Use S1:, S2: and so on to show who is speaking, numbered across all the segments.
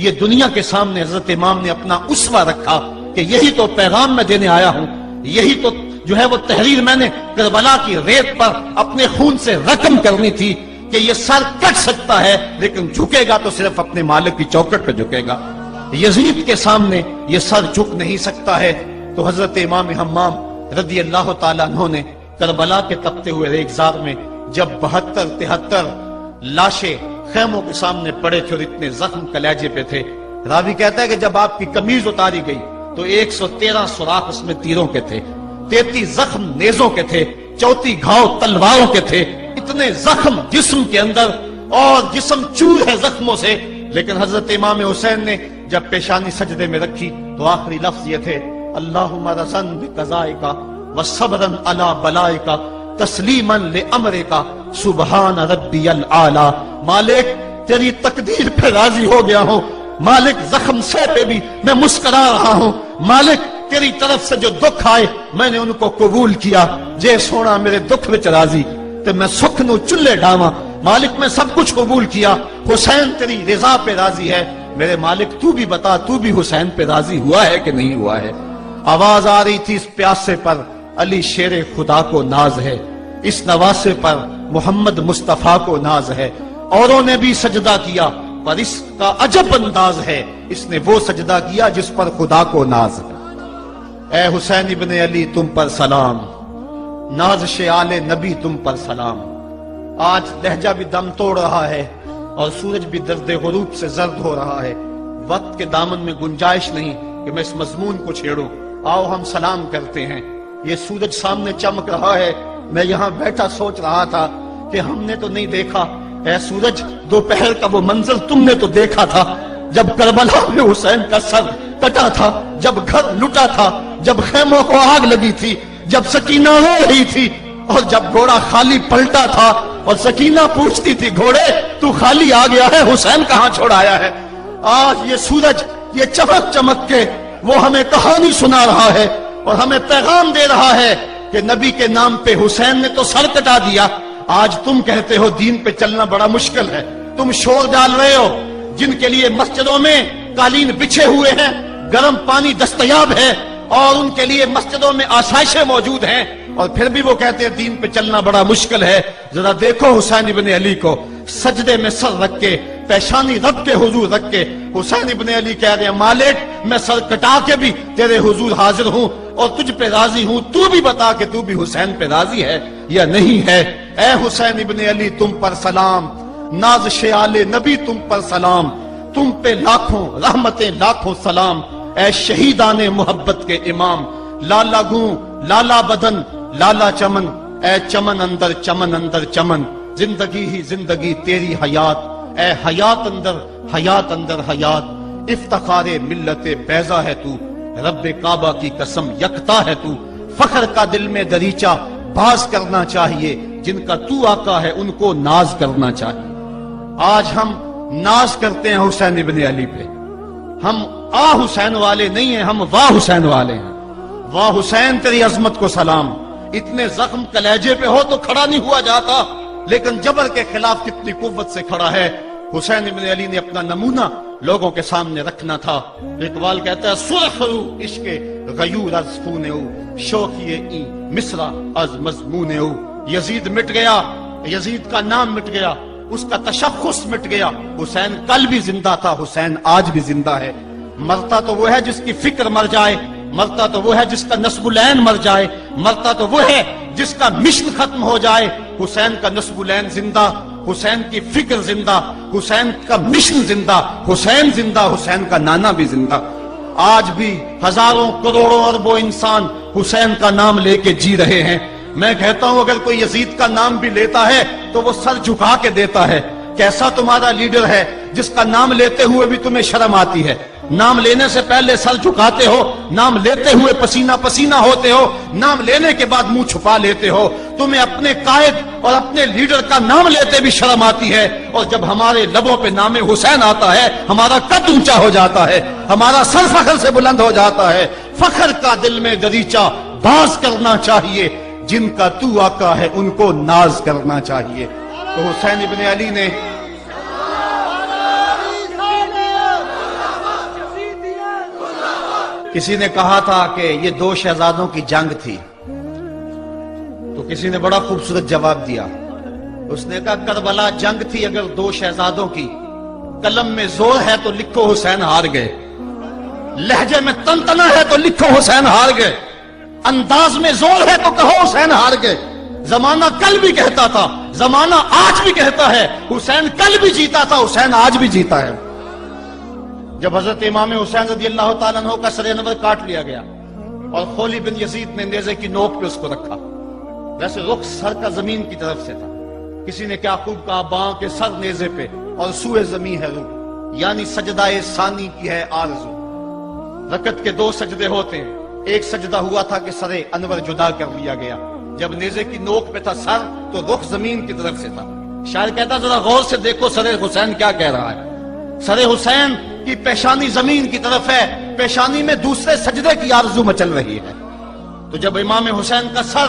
S1: یہ دنیا کے سامنے حضرت امام نے اپنا اسوہ رکھا کہ یہی تو پیغام میں دینے آیا ہوں، یہی تو جو ہے وہ تحریر میں نے کربلا کی ریت پر اپنے خون سے رقم کرنی تھی کہ یہ سر کٹ سکتا ہے لیکن جھکے گا تو صرف اپنے مالک کی چوکٹ پہ جھکے گا، یزید کے سامنے یہ سر جھک نہیں سکتا ہے۔ تو حضرت امام حمام رضی اللہ تعالیٰ عنہ نے کربلا کے تپتے ہوئے ریگزار میں جب 72-73 لاشیں خیموں کے سامنے پڑے تھے اور اتنے زخم کلیجے پہ تھے، راوی کہتا ہے کہ جب آپ کی قمیض اتاری گئی تو 113 سوراخ اس میں تیروں کے تھے، 33 زخم نیزوں کے تھے، 34 گھاؤ تلواروں کے تھے، اتنے زخم جسم کے اندر اور جسم چور ہے زخموں سے۔ لیکن حضرت امام حسین نے جب پیشانی سجدے میں رکھی تو آخری لفظ یہ تھے، اللہم رضن بقضائکا وصبرن علی بلائکا تسلیما لامرکا سبحان ربی العالی۔ مالک تیری تقدیر پہ راضی ہو گیا ہوں، مالک زخم سے پہ بھی میں مسکرا رہا ہوں، مالک تیری طرف سے جو دکھ آئے میں نے ان کو قبول کیا، جے سونا میرے دکھ وچ راضی تو میں سکھ نو چلے ڈاواں، مالک میں سب کچھ قبول کیا، حسین تیری رضا پہ راضی ہے، میرے مالک تو بھی بتا تو بھی حسین پہ راضی ہوا ہے کہ نہیں ہوا ہے۔ آواز آ رہی تھی اس پیاسے پر علی شیر خدا کو ناز ہے، اس نواسے پر محمد مصطفیٰ کو ناز ہے، اوروں نے بھی سجدہ کیا پر اس کا عجب انداز ہے، اس نے وہ سجدہ کیا جس پر خدا کو ناز ہے۔ اے حسین ابن علی تم پر سلام، نازش آل نبی تم پر سلام۔ آج لہجہ بھی دم توڑ رہا ہے اور سورج بھی درد غروب سے زرد ہو رہا ہے، وقت کے دامن میں گنجائش نہیں کہ میں اس مضمون کو چھیڑوں، آؤ ہم سلام کرتے ہیں۔ یہ سورج سامنے چمک رہا ہے، میں یہاں بیٹھا سوچ رہا تھا کہ ہم نے تو نہیں دیکھا، اے سورج دوپہر کا وہ منظر تم نے تو دیکھا تھا جب کربلا میں حسین کا سر کٹا تھا، جب گھر لٹا تھا، جب خیموں کو آگ لگی تھی، جب سکینہ رو رہی تھی اور جب گھوڑا خالی پلٹا تھا اور سکینہ پوچھتی تھی گھوڑے تو خالی آ گیا ہے، حسین کہاں چھوڑ آیا ہے۔ آج یہ سورج یہ چمک چمک کے وہ ہمیں کہانی سنا رہا ہے اور ہمیں پیغام دے رہا ہے کہ نبی کے نام پہ حسین نے تو سر کٹا دیا، آج تم کہتے ہو دین پہ چلنا بڑا مشکل ہے، تم شور ڈال رہے ہو، جن کے لیے مسجدوں میں قالین بچھے ہوئے ہیں، گرم پانی دستیاب ہے اور ان کے لیے مسجدوں میں آسائشیں موجود ہیں، اور پھر بھی وہ کہتے ہیں دین پہ چلنا بڑا مشکل ہے۔ ذرا دیکھو حسین ابن علی کو سجدے میں سر رکھ کے، پیشانی رب کے حضور رکھ کے حسین ابن علی کہہ رہے ہیں مالک میں سر کٹا کے بھی تیرے حضور حاضر ہوں اور تجھ پہ راضی ہوں، تو بھی بتا کہ تو بھی حسین پہ راضی ہے یا نہیں ہے۔ اے حسین ابن علی تم پر سلام، نازش آل نبی تم پر سلام، تم پہ لاکھوں رحمتیں لاکھوں سلام، اے شہیدان محبت کے امام، لالا گوں لالا بدن لالا چمن، اے چمن اندر چمن اندر چمن، زندگی ہی زندگی تیری حیات، اے حیات اندر حیات اندر حیات، افتخار ملت بیضا ہے تو، رب کعبہ کی قسم یکتا ہے تو، فخر کا دل میں دریچہ باز کرنا چاہیے، جن کا تو آقا ہے ان کو ناز کرنا چاہیے۔ آج ہم ناز کرتے ہیں حسین ابن علی پہ، ہم آ حسین والے نہیں ہیں، ہم واہ حسین والے ہیں۔ واہ حسین تیری عظمت کو سلام، اتنے زخم کلیجے پہ ہو تو کھڑا نہیں ہوا جاتا، لیکن جبر کے خلاف کتنی قوت سے کھڑا ہے۔ حسین ابن علی نے اپنا نمونہ لوگوں کے سامنے رکھنا تھا۔ اقبال کہتا ہے سرخ رو عشق غیور از خون او، شوخی این مصرع از مضمون او۔ یزید مٹ گیا، یزید کا نام مٹ گیا، اس کا تشخص مٹ گیا، حسین کل بھی زندہ تھا، حسین آج بھی زندہ ہے۔ مرتا تو وہ ہے جس کی فکر مر جائے، مرتا تو وہ ہے جس کا نسب العین مر جائے، مرتا تو وہ ہے جس کا مشن ختم ہو جائے۔ حسین کا نسب العین زندہ، حسین کی فکر زندہ، حسین کا مشن زندہ، حسین زندہ، حسین کا نانا بھی زندہ۔ آج بھی ہزاروں کروڑوں اربوں انسان حسین کا نام لے کے جی رہے ہیں۔ میں کہتا ہوں اگر کوئی یزید کا نام بھی لیتا ہے تو وہ سر جھکا کے دیتا ہے۔ کیسا تمہارا لیڈر ہے جس کا نام لیتے ہوئے بھی تمہیں شرم آتی ہے؟ نام لینے سے پہلے سر جھکاتے ہو، نام لیتے ہوئے پسینہ پسینہ ہوتے ہو، نام لینے کے بعد منہ چھپا لیتے ہو۔ تمہیں اپنے قائد اور اپنے لیڈر کا نام لیتے بھی شرم آتی ہے، اور جب ہمارے لبوں پہ نام حسین آتا ہے ہمارا قد اونچا ہو جاتا ہے، ہمارا سر فخر سے بلند ہو جاتا ہے۔ فخر کا دل میں دریچہ باز کرنا چاہیے، جن کا تو آقا ہے ان کو ناز کرنا چاہیے۔ تو حسین ابن علی نے کسی نے کہا تھا کہ یہ دو شہزادوں کی جنگ تھی، تو کسی نے بڑا خوبصورت جواب دیا. اس نے کہا کربلا جنگ تھی اگر دو شہزادوں کی، قلم میں زور ہے تو لکھو حسین ہار گئے، لہجے میں تنتنا ہے تو لکھو حسین ہار گئے، انداز میں زور ہے تو کہو حسین ہار گئے. زمانہ کل بھی کہتا تھا، زمانہ آج بھی کہتا ہے، حسین کل بھی جیتا تھا، حسین آج بھی جیتا ہے. جب حضرت امام حسین رضی اللہ تعالیٰ عنہ کا سر انور کاٹ لیا گیا اور خولی بن یزید نے نیزے کی نوک پہ اس کو رکھا، ویسے رخ سر کا زمین کی طرف سے تھا. کسی نے کیا خوب کہا، باں کے سر نیزے پہ اور سوئے زمین ہے روح، یعنی سجدہ ثانی کی ہے آرزو. رکعت کے دو سجدے ہوتے ہیں، ایک سجدہ ہوا تھا کہ سر انور جدا کر لیا گیا، جب نیزے کی نوک پہ تھا سر تو رخ زمین کی طرف سے تھا. شاعر کہتا ذرا غور سے دیکھو سر حسین کیا کہہ رہا ہے. سر حسین کی پیشانی زمین کی طرف ہے، پیشانی میں دوسرے سجدے کی آرزو مچل رہی ہے. تو جب امام حسین کا سر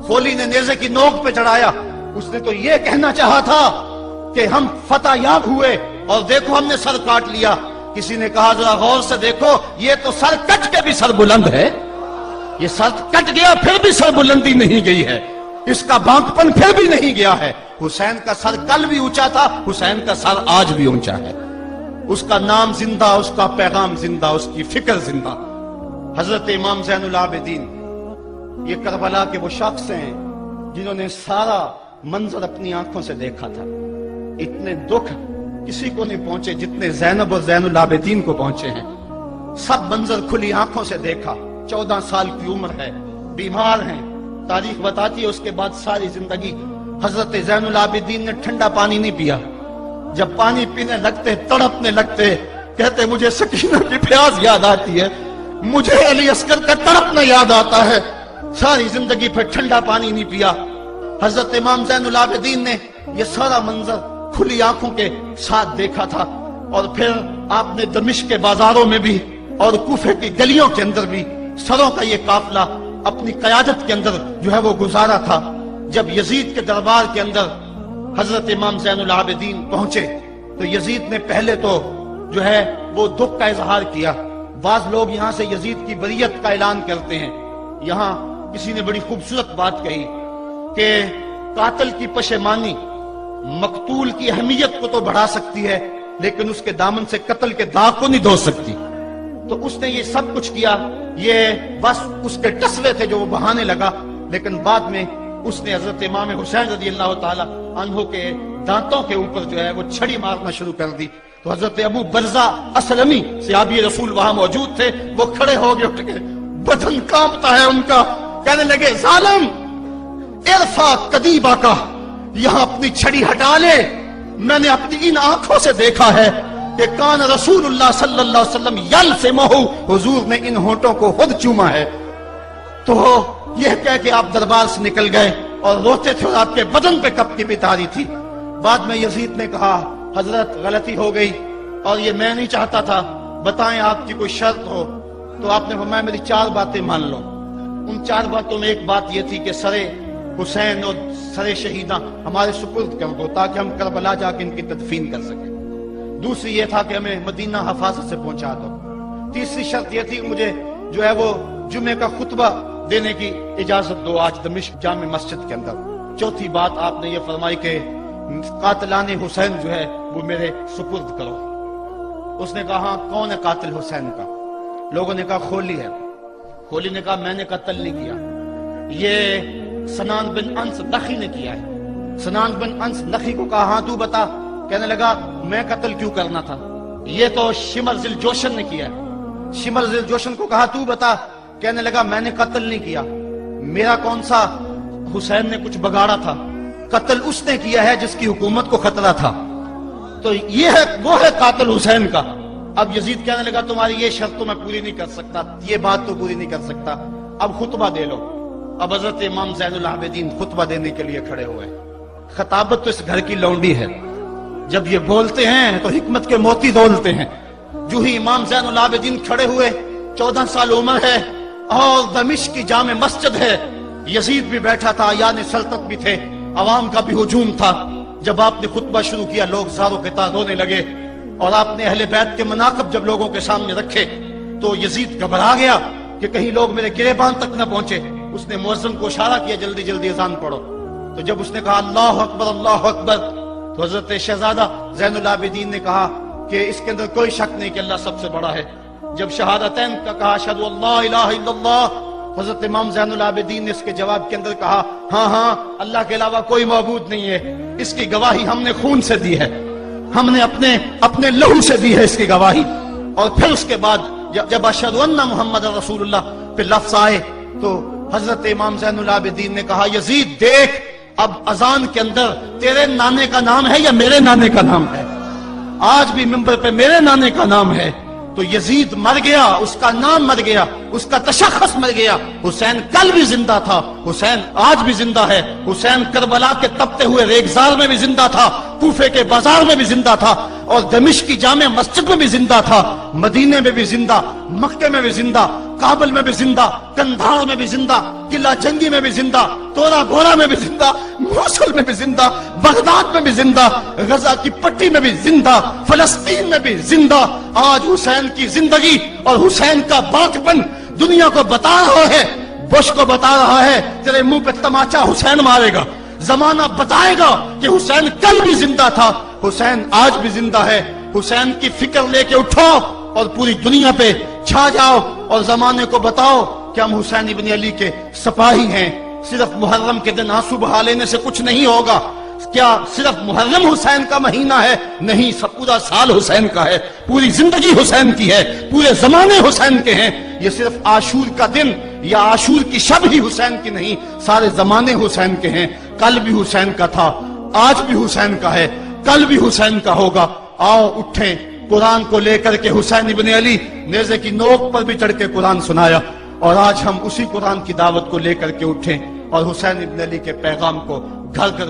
S1: خولی نے نیزے کی نوک پہ چڑھایا، اس نے تو یہ کہنا چاہا تھا کہ ہم فتح یاب ہوئے اور دیکھو ہم نے سر کاٹ لیا. کسی نے کہا ذرا غور سے دیکھو یہ تو سر کٹ کے بھی سر بلند ہے، یہ سر کٹ گیا پھر بھی سر بلندی نہیں گئی ہے، اس کا بانکپن پھر بھی نہیں گیا ہے. حسین کا سر کل بھی اونچا تھا، حسین کا سر آج بھی اونچا ہے. اس کا نام زندہ، اس کا پیغام زندہ، اس کی فکر زندہ. حضرت امام زین العابدین یہ کربلا کے وہ شخص ہیں جنہوں نے سارا منظر اپنی آنکھوں سے دیکھا تھا. اتنے دکھ کسی کو نہیں پہنچے جتنے زینب اور زین العابدین کو پہنچے ہیں. سب منظر کھلی آنکھوں سے دیکھا. 14 سال کی عمر ہے، بیمار ہیں. تاریخ بتاتی ہے اس کے بعد ساری زندگی حضرت زین العابدین نے ٹھنڈا پانی نہیں پیا. جب پانی پینے لگتے تڑپنے لگتے، کہتے مجھے سکینہ کی پیاس یاد آتی ہے، مجھے علی اصغر کا تڑپنا یاد آتا ہے. ساری زندگی پھر ٹھنڈا پانی نہیں پیا. حضرت امام زین العابدین نے یہ سارا منظر کھلی آنکھوں کے ساتھ دیکھا تھا. اور پھر آپ نے دمشق کے بازاروں میں بھی اور کوفے کی گلیوں کے اندر بھی سروں کا یہ قافلہ اپنی قیادت کے اندر جو ہے وہ گزارا تھا. جب یزید کے دربار کے اندر حضرت امام زین العابدین پہنچے تو یزید نے پہلے تو جو ہے وہ دکھ کا اظہار کیا. بعض لوگ یہاں سے یزید کی بریت کا اعلان کرتے ہیں. یہاں کسی نے بڑی خوبصورت بات کہی کہ قاتل کی پشیمانی مقتول کی اہمیت کو تو بڑھا سکتی ہے لیکن اس کے دامن سے قتل کے داغ کو نہیں دھو سکتی. تو اس نے یہ سب کچھ کیا، یہ بس اس کے ٹسلے تھے جو وہ بہانے لگا. لیکن بعد میں اس نے حضرت امام حسین رضی اللہ تعالی عنہ کے دانتوں کے اوپر جو ہے وہ چھڑی مارنا شروع کر دی. تو حضرت ابو برزہ اسلمی صحابی رسول وہاں موجود تھے، وہ کھڑے ہو گئے، اٹھ گئے، بدن کانپتا ہے ان کا. کہنے لگے ظالم ارفع قدیبہ کا، یہاں اپنی چھڑی ہٹا لے. میں نے اپنی ان آنکھوں سے دیکھا ہے کہ کان رسول اللہ صلی اللہ علیہ وسلم یلفمہ، حضور نے ان ہونٹوں کو خود چوما ہے. تو یہ کہہ کہ آپ دربار سے نکل گئے اور روتے تھے اور آپ کے بدن پہ کپکی بھی تاری تھی. بعد میں یزید نے کہا حضرت غلطی ہو گئی اور یہ میں نہیں چاہتا تھا، بتائیں آپ کی کوئی شرط ہو. تو آپ نے فرمایا میری 4 باتیں مان لو. ان 4 باتوں میں ایک بات یہ تھی کہ سر حسین اور سر شہیداں ہمارے سپرد کر دو تاکہ ہم کربلا جا کے ان کی تدفین کر سکیں. دوسری یہ تھا کہ ہمیں مدینہ حفاظت سے پہنچا دو. تیسری شرط یہ تھی کہ مجھے جو ہے وہ جمعے کا خطبہ دینے کی اجازت دو آج دمشق جامع مسجد کے اندر. چوتھی بات آپ نے یہ فرمائی کہ قاتلان حسین جو ہے وہ میرے سپرد کرو. اس نے کہا ہاں کون ہے قاتل حسین کا؟ لوگوں نے کہا خولی ہے. خولی نے کہا میں نے قتل نہیں کیا، یہ سنان بن انس نخی نے کیا ہے. سنان بن انس نخی کو کہا ہاں تو بتا. کہنے لگا میں قتل کیوں کرنا تھا، یہ تو شمر ذل جوشن نے کیا ہے. شمر ذل جوشن کو کہا تو بتا. کہنے لگا میں نے قتل نہیں کیا، میرا کون سا حسین نے کچھ بگاڑا تھا، قتل اس نے کیا ہے جس کی حکومت کو خطرہ تھا. تو یہ ہے وہ ہے قاتل حسین کا. اب یزید کہنے لگا تمہاری یہ شرط تو میں پوری نہیں کر سکتا، یہ بات تو پوری نہیں کر سکتا، اب خطبہ دے لو. اب حضرت امام زین العابدین خطبہ دینے کے لیے کھڑے ہوئے. خطابت تو اس گھر کی لونڈی ہے، جب یہ بولتے ہیں تو حکمت کے موتی دولتے ہیں. جو ہی امام زین العابدین کھڑے ہوئے، 14 سال عمر ہے اور دمشق کی جامع مسجد ہے. یزید بھی بیٹھا تھا، یعنی سلطنت بھی تھے، عوام کا بھی ہجوم تھا. جب آپ نے خطبہ شروع کیا لوگ زاروں کے تار رونے لگے، اور آپ نے اہل بیت کے مناقب جب لوگوں کے سامنے رکھے تو یزید گھبرا گیا کہ کہیں لوگ میرے گریبان تک نہ پہنچے. اس نے مؤذن کو اشارہ کیا جلدی جلدی اذان پڑھو. تو جب اس نے کہا اللہ اکبر اللہ اکبر تو حضرت شہزادہ زین العابدین نے کہا کہ اس کے اندر کوئی شک نہیں کہ اللہ سب سے بڑا ہے. جب شہادتین کا کہا اشہد ان لا الہ الا اللہ، حضرت امام زین العابدین نے اس کے جواب کے اندر کہا ہاں ہاں اللہ کے علاوہ کوئی معبود نہیں ہے، اس کی گواہی ہم نے خون سے دی ہے، ہم نے اپنے لہو سے دی ہے اس کی گواہی. اور پھر اس کے بعد جب اشہد ان محمد رسول اللہ پہ لفظ آئے تو حضرت امام زین العابدین نے کہا یزید دیکھ اب اذان کے اندر تیرے نانے کا نام ہے یا میرے نانے کا نام ہے؟ آج بھی منبر پہ میرے نانے کا نام ہے. تو یزید مر گیا، اس کا نام مر گیا، اس کا تشخص مر گیا. حسین کل بھی زندہ تھا، حسین آج بھی زندہ ہے. حسین کربلا کے تپتے ہوئے ریگزار میں بھی زندہ تھا، کوفے کے بازار میں بھی زندہ تھا، اور دمشق کی جامع مسجد میں بھی زندہ تھا، مدینے میں بھی زندہ، مکے میں بھی زندہ، کابل میں بھی زندہ، کندھار میں بھی زندہ، قلعہ جنگی میں بھی زندہ، تورا بورا میں بھی زندہ، موصل میں بھی زندہ، بغداد میں بھی زندہ، غزہ کی پٹی میں بھی زندہ، فلسطین میں بھی زندہ. آج حسین کی زندگی اور حسین کا باقپن دنیا کو بتا رہا ہے، بش کو بتا رہا ہے تیرے منہ پہ تماچا حسین مارے گا. زمانہ بتائے گا کہ حسین کل بھی زندہ تھا، حسین آج بھی زندہ ہے. حسین کی فکر لے کے اٹھو اور پوری دنیا پہ چھا جاؤ اور زمانے کو بتاؤ کہ ہم حسین ابن علی کے سپاہی ہیں. صرف محرم کے دن آنسو بہا لینے سے کچھ نہیں ہوگا. کیا صرف محرم حسین کا مہینہ ہے؟ نہیں، سب پورا سال حسین کا ہے، پوری زندگی حسین کی ہے، پورے زمانے حسین کے ہیں. یہ صرف عاشور کا دن یا عاشور کی شب ہی حسین کی نہیں، سارے زمانے حسین کے ہیں. کل بھی حسین کا تھا، آج بھی حسین کا ہے، کل بھی حسین کا ہوگا. آؤ اٹھیں، قرآن کو لے کر کے حسین ابن علی نیزے کی نوک پر بھی چڑھ کے قرآن سنایا، اور آج ہم اسی قرآن کی دعوت کو لے کر کے اٹھیں اور حسین ابن علی کے پیغام کو گھر گھر